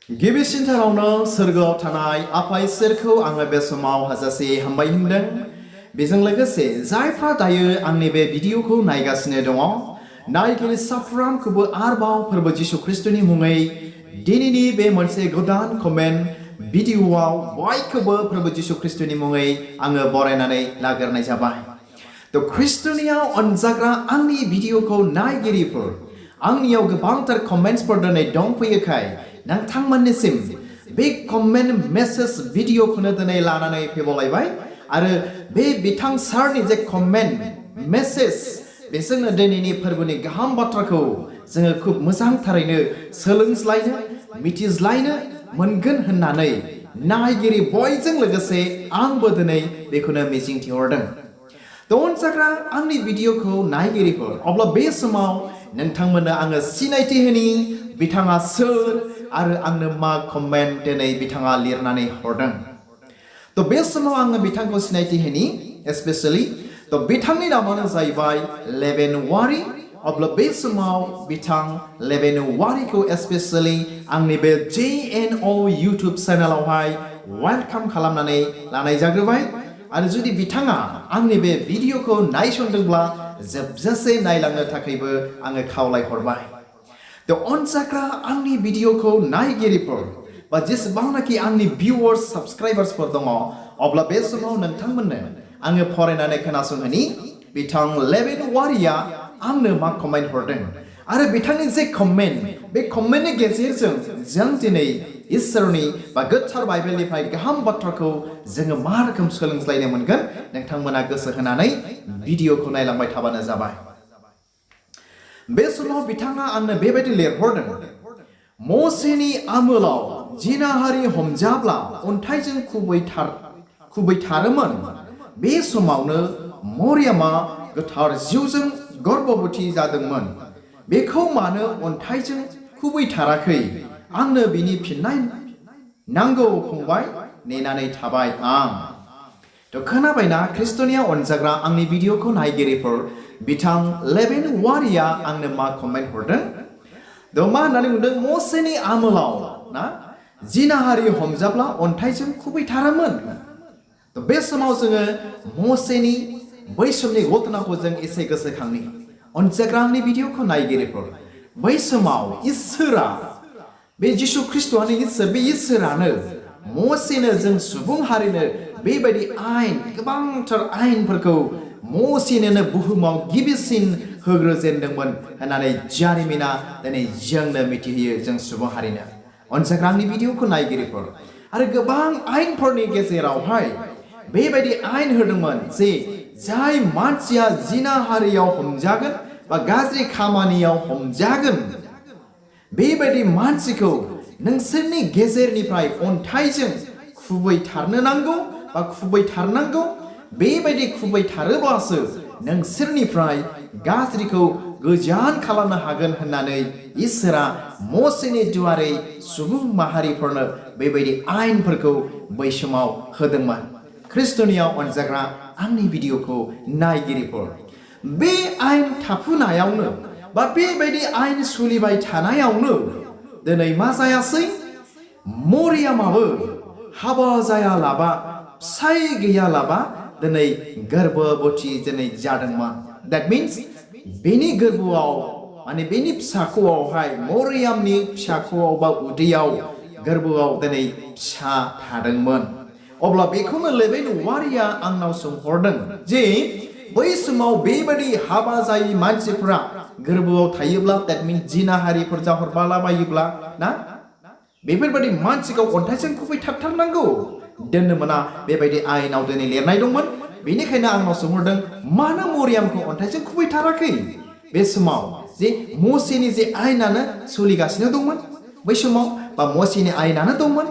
गिबिसिनथारावनो सोरगोआव थानाय आफा इसोरखौ आङो बे समाव हाजासे हामबाय होनदों। बेजों लोगोसे जायफ्रा दायो आंनि बे भिडिअखौ नायगासिनो दङ, नायगिरि साफ्रोमखौबो आरोबाव फोरबो जिसु ख्रिस्टनि मुङै दिनैनि बे मोनसे गोदान कमेन्ट भिडिअआव बयखौबो फोरबो जिसु ख्रिस्टनि मुङै आङो बरायनानै लाग्रोनाय जाबाय। थ' ख्रिस्टनियाव अनजाग्रा आंनि भिडिअखौ नायगिरिफोर, आंनियाव गोबांथार कमेन्ट्सफोर दिनै दंफैयोखाय नोंथांमोननिसिम बे कमेन्ट मेसेज भिडिअखौनो दिनै लानानै फैबावलायबाय आरो बे बिथां सारनि जे कमेन्ट मेसेज बेजोंनो दिनैनि फोरबोनि गाहाम बाथ्राखौ जोङो खुब मोजांथारैनो सोलोंज्लायनो मिथिज्लायनो मोनगोन होननानै नायगिरि बयजों लोगोसे आंबो दिनै बेखौनो मिजिंथिहरदों। अनजाग्रा आंनि भिडिअखौ नायगिरिफोर, अब्ला बे समाव नोंथांमोननो आङो सिनायथि होनि बिथाङा सोर आरो आंनो मा कमेन्ट दिनै बिथाङा लिरनानै हरदों। थ' बे समाव आङो बिथांखौ सिनायथि होनि स्पेसियेलि। थ' बिथांनि नामानो जाहैबाय लेबेन वारि। अब्ला बे समाव बिथां लेबेन वारिखौ स्पेसियेलि आंनि बे jno इउटुब चेनेलावहाय वेलकाम खालामनानै लानाय जाग्रोबाय। आरो जुदि बिथाङा आंनि बे भिडिअखौ नायसनदोंब्ला जोबजासे नायलांनो थाखायबो आङो खावलायहरबाय। थ' अनजाग्रा आंनि भिडिअखौ नायगिरिफोर बा जेसेबांनाखि आंनि भिउवार्स साबस्क्राइबार्सफोर दङ, अब्ला बे समाव नोंथांमोननो आङो फरायनानै खोनासंहोनि बिथां लेबेन वारिया आंनो मा कमेन्ट हरदों आरो बिथांनि जे कमेन्ट, बे कमेन्टनि गेजेरजों जों दिनै इसोरनि बा गोथार बाइबेलनिफ्राय गाहाम बाथ्राखौ जोङो मा रोखोम सोलोंज्लायनो मोनगोन। नोंथांमोना गोसो होनानै भिडिअखौ नायलांबाय थाबानो जाबाय। बे समाव बिथाङा आंनो बेबायदि लिरहरदों, मसेनि आमोलाव जिनाहारि हमजाब्ला अन्थाइजों खुबैथारोमोन। बे समावनो मरियामा गोथार जिउजों गर्भवती जादोंमोन। बेखौ मानो अन्थाइजों खुबैथाराखै? आंनो बिनि फिननाय नांगौ फंबाय, नेनानै थाबाय आं। थ' खोनाबायना ख्रिस्टनिया अनजाग्रा आंनि भिडिअखौ नायगिरिफोर, बिथां लेबेन वारिया आंनो मा कमेन्ट हरदों। थ' मा होननानै बुंदों, मसेनि आमोलाव ना जिनाहारि हमजाब्ला अन्थाइजों खुबैथारोमोन। थ' बे समाव जोङो मसेनि बै समनि घटनाखौ जों एसे गोसोखांनि। अनजाग्रा आंनि भिडिअखौ नायगिरिफोर, बै समाव इसोरा, बे जिसु ख्रिस्टआनो इसोर, बे इसोरानो मसेनो जों सुबुं हारिनो बेबायदि आयेन, गोबांथार आयेनफोरखौ मसेनो बुहुमाव गिबिसिन होग्रोजेनदोंमोन होननानै जारिमिना दिनै जोंनो मिथिहोयो, जों सुबुं हारिनो। अनजाग्रा आंनि भिडिअखौ नायगिरिफोर, आरो गोबां आयेनफोरनि गेजेरावहाय बेबायदि आयेन होदोंमोन जे जाय मानसिया जिनाहारियाव हमजागोन बा गाज्रि खामानियाव हमजागोन, बेबायदि मानसिखौ नोंसोरनि गेजेरनिफ्राय अन्थाइजों खुबैथारनो नांगौ बा खुबैथारनांगौ। बेबायदि खुबैथारोब्लासो नोंसोरनिफ्राय गाज्रिखौ गोजान खालामनो हागोन होननानै इसोरा मसेनि दुवारै सुबुं माहारिफोरनो बेबायदि आयेनफोरखौ बै समाव होदोंमोन। ख्रिस्टनियाव अनजाग्रा आंनि भिडिअखौ नायगिरिफोर, बे आयेन थाफुनायावनो बा बेबायदि आयेन सोलिबाय थानायावनो दिनै मा जायासै, मरियामाबो हाबा जायालाबा, फिसाय गैयालाबा दिनै गर्भवती दिनै जादोंमोन। That means बेनि गोरबोआव, माने बेनि फिसाख'आवहाय, मरियामनि फिसाख'आव बा उदैयाव, गोरबोआव दिनै फिसा थादोंमोन। अब्ला बेखौनो लेबेन वारिया आंनाव सोंहरदों जे बै समाव बेबायदि हाबा जायै मानसिफोरा गोरबोआव थायोब्ला, that means जिनाहारिफोर जाहरबालाबायोब्ला ना, बेफोरबायदि मानसिखौ अन्थाइजों खुबैथारनांगौ दोननो मोना, बेबायदि आयेनाव दिनै लिरनाय दंमोन। बेनिखायनो आंनाव सोंहरदों, मानो मरियामखौ अन्थाइजों खुबैथाराखै? बे समाव जे मसेनि जे आयेनानो सोलिगासिनो दंमोन बै समाव, बा मसेनि आयेनानो दंमोन।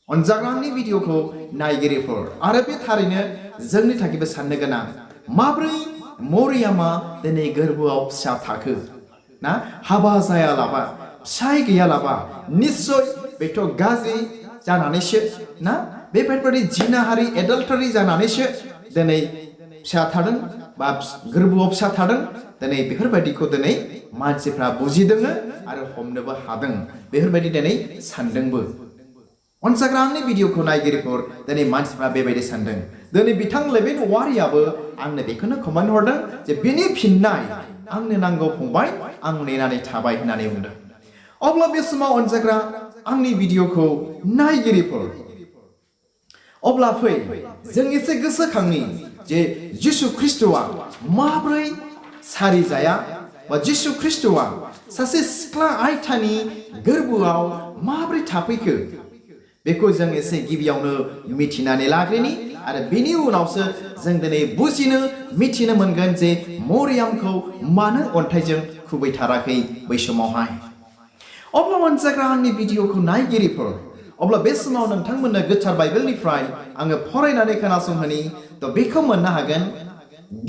अनजाग्रा आंनि भिडिअखौ नायगिरिफोर, आरो बे थारैनो जोंनि थाखायबो साननो गोनां, माब्रै मरियामा दिनै गोरबोआव फिसा थाखो ना, हाबा जायालाबा, फिसाय गैयालाबा, निस्सय बेथ' गाज्रि जानानैसो ना, बेफोरबायदि जिनाहारि एडाल्टारि जानानैसो दिनै फिसा थादों। बा गोरबोआव फिसा थादों दिनै बेफोरबायदिखौ दिनै मानसिफ्रा बुजिदों आरो हमनोबो हादों बेफोरबायदि दिनै सानदोंबो अनसाग्रा आंनि भिडिअखौ नायगिरिफोर दिनै मानसिफ्रा बेबायदि सानदों दिनै बिथां लेबेन वारियाबो आंनो बेखौनो कमेन्ट हरदों जे बिनि फिननाय आंनो नांगौ फंबाय आं नेनानै थाबाय होननानै बुंदों अब्ला बे समाव अनसाग्रा आंनि भिडिअखौ नायगिरिफोर अब्ला फै जों एसे गोसोखांनि जे जिसु ख्रीष्टआ माब्रै सारि जाया बा जिसु ख्रीष्टआ सासे सिख्ला आयथानि गोरबोआव माब्रै थाफैखो बेखौ जों एसे गिबियावनो मिथिनानै लाग्रोनि आरो बिनि उनावसो जों दिनै बुजिनो मिथिनो मोनगोन जे मरियामखौ मानो अन्थाइजों खुबैथाराखै बै समावहाय अब्ला अनसाग्रा आंनि भिडिअखौ नायगिरिफोर अब्ला बे समाव नोंथांमोननो गोथार बाइबेलनिफ्राय आङो फरायनानै खोनासंहोनि थ' बेखौ मोननो हागोन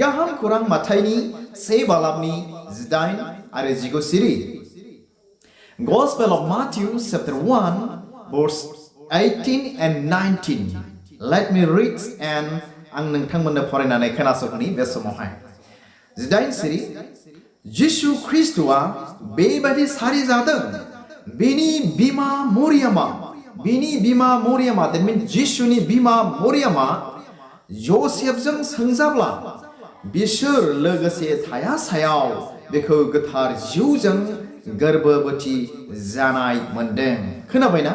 गाहाम खौरां माथाइनि 1 बालाबनि 18 आरो 19 सिरि Gospel of Matthew chapter 1 verse 18 and 19 Let me read and आं नोंथांमोननो फरायनानै खोनासंहोनि बे समावहाय 18 सिरि जिसु ख्रीष्टआ बेबायदि सारि जादों बिनि बिमा मरियामा that means जिसुनि बिमा मरियामा यसेफजों सोंजाब्ला बिसोर लोगोसे थाया सायाव बेखौ गोथार जिउजों गोरबोबती जानाय मोनदों खोनाबायना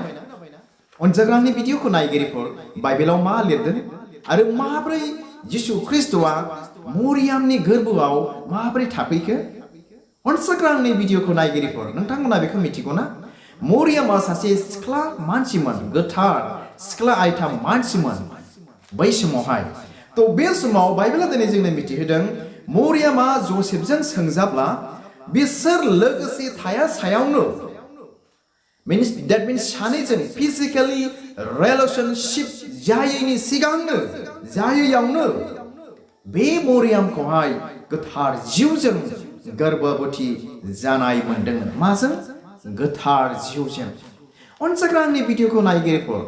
अनजाग्रानि भिडिअखौ नायगिरिफोर बाइबेलाव मा लिरदों आरो माब्रै जिसु ख्रीष्टआ मरियामनि गोरबोआव माब्रै थाफैखो अनजाग्रानि भिडिअखौ नायगिरिफोर नोंथांमोना बेखौ मिथिगौ ना मरियामा सासे सिख्ला मानसिमोन गोथार सिख्ला आयथा मानसिमोन बै समावहाय थ' बे समाव बाइबेला दिनै जोंनो मिथिहोदों मरियामा जसेफजों सोंजाब्ला बिसोर लोगोसे थाया सायावनो that means सानैजों फिजिकेलि रिलेशनशिप जायैयावनो बे मरियामखौहाय गोथार जिउजों गोरबोबती जानाय मोनदों माजों गोथार जिउजों अनसाग्रा आंनि भिडिअखौ नायगिरिफोर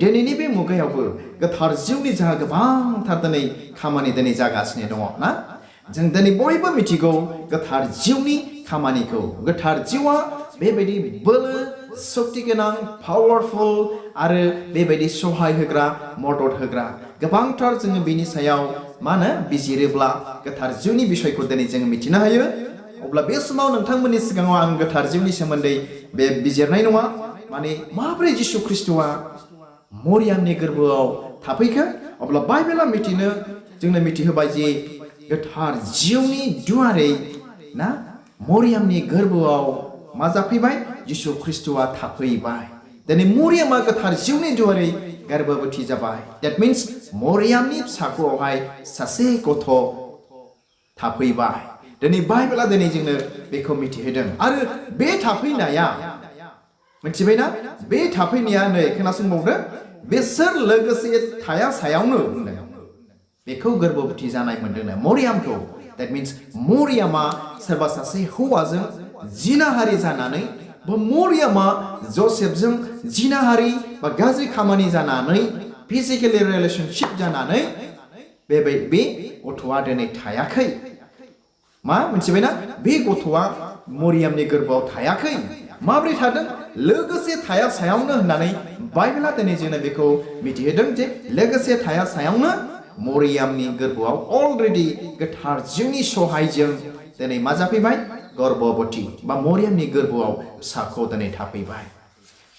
दिनैनि बे मुगायावबो गोथार जिउनि जोंहा गोबांथार दिनै खामानि दिनै जागासिनो दङ ना जों दिनै बयबो मिथिगौ गोथार जिउनि खामानिखौ गोथार जिउआ बेबायदि बोलो शक्ति गोनां पावारफुल आरो बेबायदि सहाय होग्रा मदद होग्रा गोबांथार जोङो बेनि सायाव मा होनो बिजिरोब्ला गोथार जिउनि बिषयखौ दिनै जोङो मिथिनो हायो अब्ला बे समाव नोंथांमोननि सिगाङाव आं गोथार जिउनि सोमोन्दै बे बिजिरनाय नङा माने माब्रै जिसु ख्रीष्टआ मरियामनि गोरबोआव थाफैखो अब्ला बाइबेला जोंनो मिथिहोबाय जे गोथार जिउनि दुआरै ना मरियामनि गोरबोआव मा जाफैबाय जिसु ख्रीष्टआ थाफैबाय दिनै मरियामा गोथार जिउनि दुआरै गोरबोबती जाबाय that means मरियामनि फिसाखौहाय सासे गथ' थाफैबाय दिनै बाइबेला दिनै जोंनो बेखौ मिथिहोदों आरो बे थाफैनाया मिथिबायना बे थाफैनाया नै खोनासंबावदो बिसोर लोगोसे थाया सायावनो बेखौ गोरबोबती जानाय मोनदोंनो मरियामखौ that means मरियामा सोरबा सासे हौवाजों जिनाहारि जानानै बा मरियामा जसेफजों जिनाहारि बा गाज्रि खामानि जानानै फिजिकेलि रिलेशनशिप जानानै बे गथ'आ दिनै थायाखै मा मिथिबायना बे गथ'आ मरियामनि गोरबोआव थायाखै माब्रै थादों लोगोसे थाया सायावनो होननानै बाइबेला दिनै जोंनो बेखौ मिथिहोदों जे लोगोसे थाया सायावनो मरियामनि गोरबोआव अलरेडि गोथार जिउनि सहायजों दिनै मा जाफैबाय गर्भवती बा मरियामनि गोरबोआव फिसाखौ दिनै थाफैबाय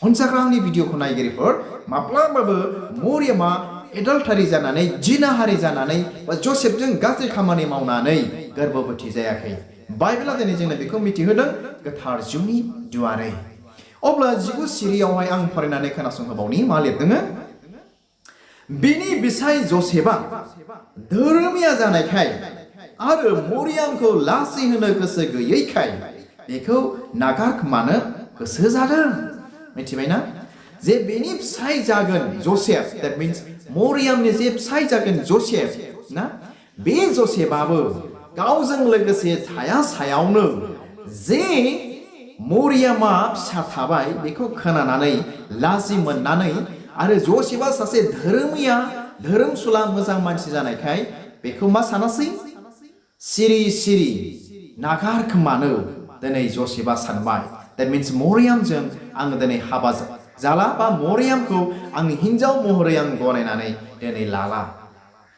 अनसाग्रा आंनि भिडिअखौ नायगिरिफोर माब्लाबाबो मरियामा एडाल्टारि जानानै जिनाहारि जानानै बा जसेफजों गाज्रि खामानि मावनानै गर्भवती जायाखै बाइबेला दिनै जोंनो बेखौ मिथिहोदों गोथार जिउनि दुआरै अब्ला 19 सिरियावहाय आं फरायनानै खोनासंहोबावनि मा लिरदों बिनि बिसाय जसेफआ धोरोमिया जानायखाय आरो मरियामखौ लासै होनो गोसो गैयैखाय बेखौ नागारखोमानो गोसो जादों मिथिबायना जे बेनि फिसाय जागोन जसेफ that means मरियामनि जे फिसाय जागोन जसेफ ना बे जसेफआबो गावजों लोगोसे थाया सायावनो जे मरियामा फिसा थाबाय बेखौ खोनानानै लाजि मोननानै आरो जसेफआ सासे धोरोमिया धोरोमसुला मोजां मानसि जानायखाय बेखौ मा सानासै सिरि सिरि नागारखोमानो दिनै जसेफआ सानबाय that means मरियामजों आङो दिनै हाबा जाला बा मरियामखौ आंनि हिन्जाव महरै आं गनायनानै दिनै लाला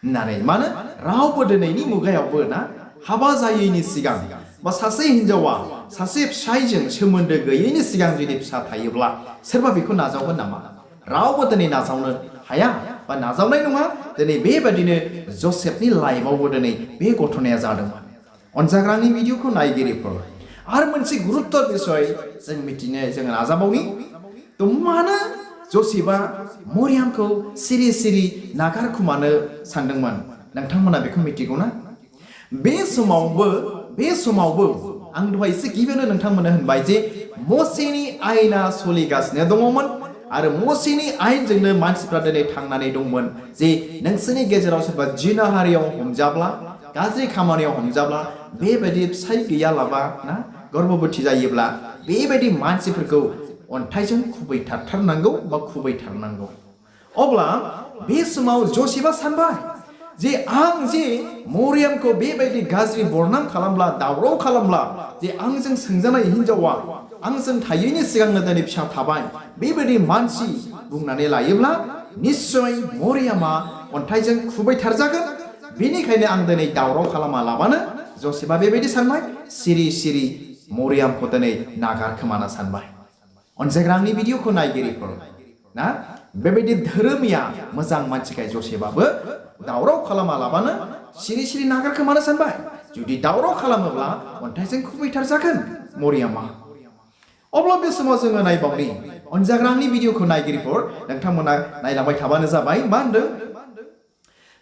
होननानै मानो रावबो दिनैनि मुगायावबो ना हाबा जायैनि सिगां बा सासे हिन्जावा सासे फिसायजों सोमोन्दो गैयैनि सिगां जुदि फिसा थायोब्ला सोरबा बेखौ नाजावगोन नामा रावबो दिनै नाजावनो हाया बा नाजावनाय नङा दिनै बेबादिनो जसेफनि लाइफआवबो दिनै बे घटनाया जादोंमोन अनजाग्रानि भिडिअखौ नायगिरिफोर आरो मोनसे गुरुत्व बिषय जों मिथिनो जोङो नाजाबावनि थ' मानो जसेफआ मरियामखौ सिरि सिरि नागारखोमानो सानदोंमोन नोंथांमोना बेखौ मिथिगौ ना बे समावबो आं दहाय एसे गिबियावनो नोंथांमोननो होनबाय जे मसेनि आयेना सोलिगासिनो दङमोन आरो मसेनि आयेनजोंनो मानसिफ्रा दिनै थांनानै दंमोन जे नोंसोरनि गेजेराव सोरबा जिनाहारियाव हमजाब्ला गाज्रि खामानियाव हमजाब्ला बेबायदि फिसाय गैयालाबा ना गर्भवती जायोब्ला बेबायदि मानसिफोरखौ अन्थाइजों खुबैथारनांगौ बा खुबैथारनांगौ अब्ला बे समाव जसेफआ सानबाय जे आं जे मरियामखौ बेबायदि गाज्रि बरनाम खालामब्ला दावराव खालामब्ला जे आंजों सोंजानाय हिन्जावा आंजों थायैनि सिगांनो दिनै फिसा थाबाय बेबायदि मानसि बुंनानै लायोब्ला निश्चय मरियामा अन्थाइजों खुबैथारजागोन बेनिखायनो आं दिनै दावराव खालामालाबानो जसेफआ बेबायदि सानबाय सिरि सिरि मरियामखौ दिनै नागारखोमानो सानबाय अनजाग्रा आंनि भिडिअखौ नायगिरिफोर ना बेबायदि धोरोमिया मोजां मानसिखाय जसेफआबो दावराव खालामालाबानो सिरि सिरि नागारखोमानो सानबाय जुदि दावराव खालामोब्ला अन्थाइजों खुबैथारजागोन मरियामा अब्ला बे समाव जोङो नायबावनि अनजाग्रा आंनि भिडिअखौ नायगिरिफोर नोंथांमोना नायलांबाय थाबानो जाबाय मा होनदों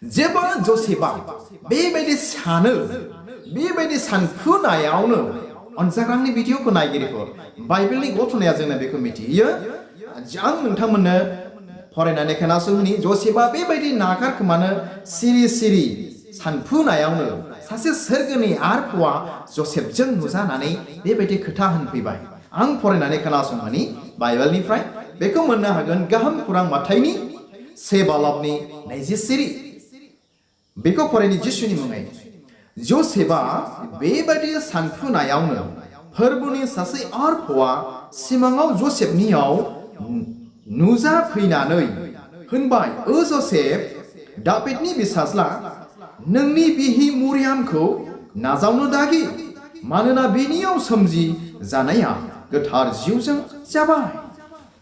जेब्ला जसेफआ बेबायदि सानफुनायावनो अनजाग्रानि भिडिअखौ नायगिरिफोर बाइबेलनि घटनाया जोंनो बेखौ मिथियो आं नोंथांमोननो फरायनानै खोनासंनि जसेफआ बेबायदि नागारखोमानो सिरि सिरि सानफुनायावनो सासे सोरगोनि आरफुआ जसेफजों नुजानानै बेबायदि खोथा होनफैबाय आं फरायनानै खोनासंनि बाइबेलनिफ्राय बेखौ मोननो हागोन गाहाम खौरां माथाइनि 7:20 बेखौ फरायनि जिसुनि मुङै जसेफआ बेबायदि सानफुनायावनो फोरबोनि सासे आरफुआ सिमाङाव जसेफनियाव नुजाफैनानै होनबाय ओ जसेफ दाभिदनि फिसाज्ला नोंनि बिहि मरियामखौ नाजावनो दागि मानोना बेनियाव सोमजि जानाया गोथार जिउजों जाबाय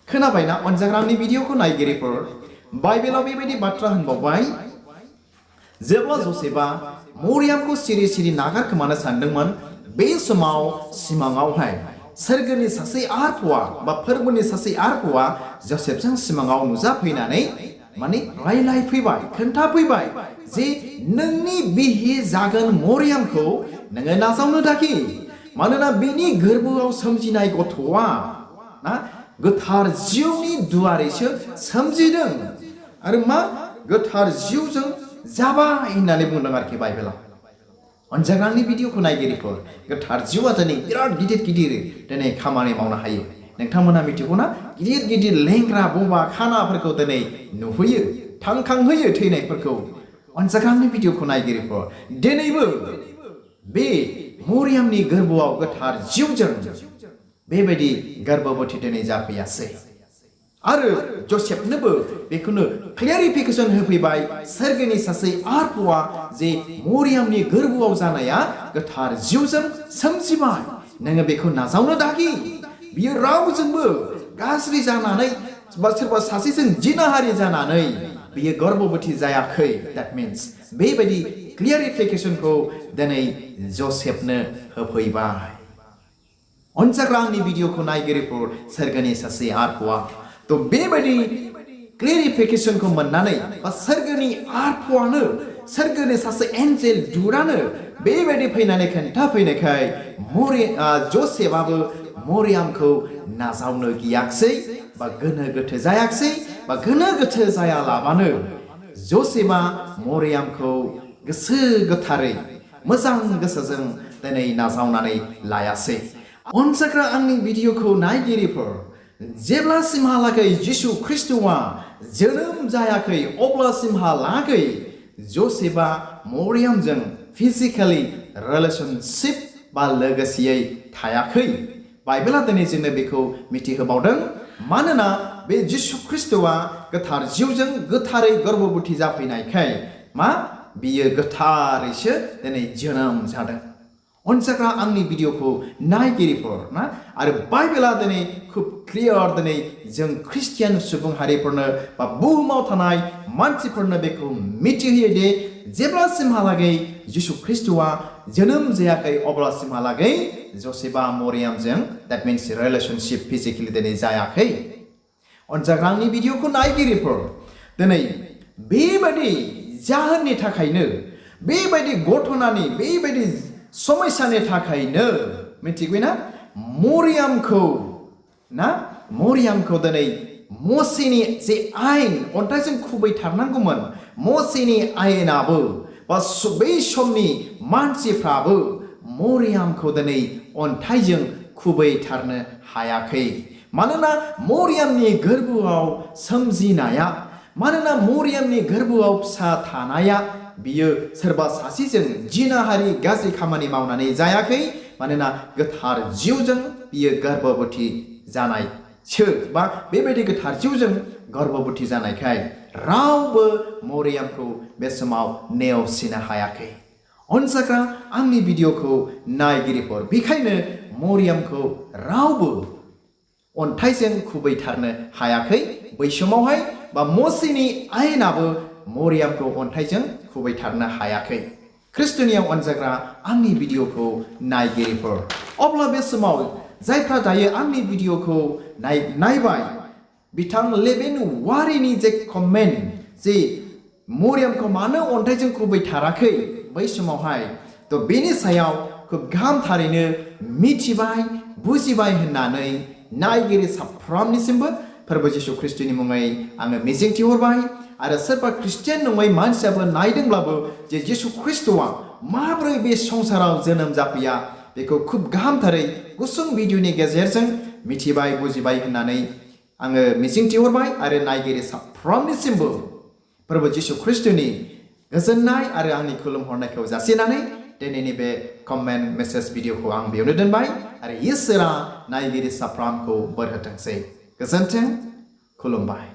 खोनाबायना अनजाग्रानि भिडिअखौ नायगिरिफोर बाइबेलाव बेबायदि बाथ्रा होनबावबाय जेब्ला जसेफआ मरियामखौ सिरि सिरि नागारखोमानो सानदोंमोन बे समाव सिमाङावहाय सोरगोनि सासे आरफुआ बा फोरबोनि सासे आरफुआ जसेफजों सिमाङाव नुजाफैनानै माने रायलायफैबाय खोन्थाफैबाय जे नोंनि बिहि जागोन मरियामखौ नोङो नाजावनो दाखि मानोना बिनि गोरबोआव सोमजिनाय गथ'आ ना गोथार जिउनि दुवारैसो सोमजिदों आरो मा गोथार जिउजों जाबाय होननानै बुंदों आरोखि बाइबेलाव अनजाग्रानि भिडिअखौ नायगिरिफोर गोथार जिउआ दिनै बिराद गिदिर दिनै खामानि मावनो हायो नोंथांमोना मिथिगौ ना गिदिर लेंग्रा बबा खानाफोरखौ दिनै नुहैयो थांखांहोयो थैनायफोरखौ अनजाग्रानि भिडिअखौ नायगिरिफोर दिनैबो बे मरियामनि गोरबोआव गोथार जिउजों बेबायदि गर्भवती दिनै जाफैयासै आरो जसेफनोबो बेखौनो क्लियारिफिकेसन होफैबाय सोरगोनि सासे आरफुआ जे मरियामनि गोरबोआव जानाया गोथार जिउजों सोमजिबाय नोङो बेखौ नाजावनो दागि बियो रावजोंबो गाज्रि जानानै बा सोरबा सासेजों जिनाहारि जानानै बियो गर्भवती जायाखै that means बेबायदि क्लियारिफिकेसनखौ दिनै जसेफनो होफैबाय अनजाग्रा आंनि भिडिअखौ नायगिरिफोर सोरगोनि सासे आरफुआ तो बेबायदि क्लियारिफिकेसनखौ मोननानै बा सोरगोनि आरफुआनो सोरगोनि सासे एन्जेल दुरानो बेबायदि फैनानै खोन्थाफैनायखाय जसेफआबो मरियामखौ नाजावनो गियाखसै बा गोनो गोथो जायाखसै बा गोनो गोथो जायालाबानो जसेफआ मरियामखौ गोसो गोथारै मोजां गोसोजों दिनै नाजावनानै लायासै अनजाग्रा आंनि भिडिअखौ नायगिरिफोर जेब्लासिमहालागै जिसु ख्रिस्ट'आ जोनोम जायाखै अब्लासिमहालागै जसेफआ मरियामजों फिजिकेलि रिलेशनशिप बा लोगोसेयै थायाखै बाइबेला दिनै जोंनो बेखौ मिथिहोबावदों मानोना बे जिसु ख्रिस्टआ गोथार जिउजों गोथारै गर्भवती जाफैनायखाय मा बियो गोथारैसो दिनै जोनोम जादों अनसाग्रा आंनि भिडिअखौ नायगिरिफोर ना आरो बाइबेला दिनै खुब क्लियार दिनै जों ख्रिस्टियान सुबुं हारिफोरनो बा बुहुमाव थानाय मानसिफोरनो बेखौ मिथिहोयो दि जेब्लासिमहालागै जिसु ख्रिस्टआ जोनोम जायाखै अब्लासिमहालागै जसेबा मरियामजों दैट मिन्स रिलेशनशिप फिजिकेलि दिनै जायाखै अनसाग्रा आंनि भिडिअखौ नायगिरिफोर दिनै बेबायदि जाहोननि थाखायनो बेबायदि घटनानि बेबायदि समस्यानि थाखायनो मिथिगौना मरियामखौ दिनै मसेनि जे आयेन अन्थाइजों खुबैथारनांगौमोन मसेनि आयेनाबो बा बै समनि मानसिफ्राबो मरियामखौ दिनै अन्थाइजों खुबैथारनो हायाखै मानोना मरियामनि गोरबोआव सोमजिनाया मानोना मरियामनि गोरबोआव फिसा थानाया बियो सोरबा सासेजों जिनाहारि गाज्रि खामानि मावनानै जायाखै मानोना गोथार जिउजों बियो गर्भवती जानायसो बा बेबायदि गोथार जिउजों गर्भवती जानायखाय रावबो मरियामखौ बे समाव नेवसिनो हायाखै अनसाग्रा आंनि भिडिअखौ नायगिरिफोर बेखायनो मरियामखौ रावबो अन्थाइजों खुबैथारनो हायाखै बै समावहाय बा मसेनि आयेनाबो मरियामखौ अन्थाइजों खुबैथारनो हायाखै ख्रिस्टनियाव अनजाग्रा आंनि भिडिअखौ नायगिरिफोर अब्ला बे समाव जायफ्रा दायो आंनि भिडिअखौ नायबाय बिथां लेबेन वारिनि जे कमेन्ट जे मरियामखौ मानो अन्थाइजों खुबैथाराखै बै समावहाय थ' बेनि सायाव खुब गाहामथारैनो मिथिबाय बुजिबाय होननानै नायगिरि साफ्रोमनिसिमबो फोरबो जिसु ख्रिस्टनि मुङै आङो मिजिंथिहरबाय आरो सोरबा ख्रिस्टियान नङै मानसियाबो नायदोंब्लाबो जे जिसु ख्रिस्टआ माबोरै बे संसाराव जोनोम जाफैया बेखौ खुब गाहामथारै गुसुं भिडिअनि गेजेरजों मिथिबाय बुजिबाय होननानै आङो मिजिंथिहरबाय आरो नायगिरि साफ्रोमनिसिमबो फोरबो जिसु ख्रिस्टनि गोजोननाय आरो आंनि खुलुमहरनायखौ जासिनानै दिनैनि बे कमेन्ट मेसेज भिडिअखौ आं बेयावनो दोनबाय आरो इसोरा नायगिरि साफ्रोमखौ बोर होथोंसै गोजोन्थों खुलुमबाय